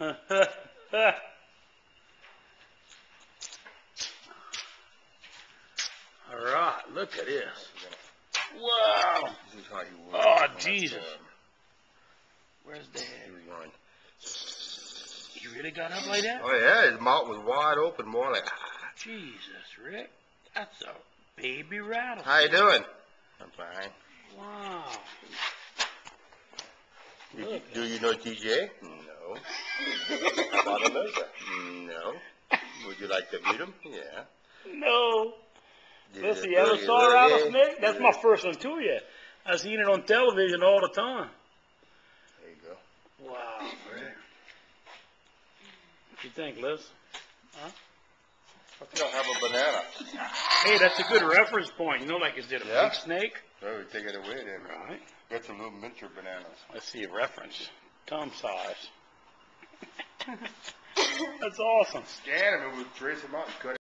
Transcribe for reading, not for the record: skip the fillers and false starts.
All right, look at this. Wow. This is how you work. Oh, Jesus. Where's Dad? You really got up like that? Oh, yeah, his mouth was wide open, more like, Jesus, Rick. That's a baby rattlesnake. How you doing? I'm fine. Wow. Do you know TJ? No. Father Mesa? No. Would you like to meet him? Yeah. No. Listen, you Really, ever saw a really? rattlesnake? That's my first one, too, yeah. I've seen it on television all the time. There you go. Wow, Rick. What you think, Liz? Huh? How come you don't have a banana? Hey, that's a good reference point. You know, like, is it a Yeah. big snake? Well, we take it away then. Right. Get some little miniature bananas. Let's see a reference. Thumb size. That's awesome. Scan them and we'll trace them out and cut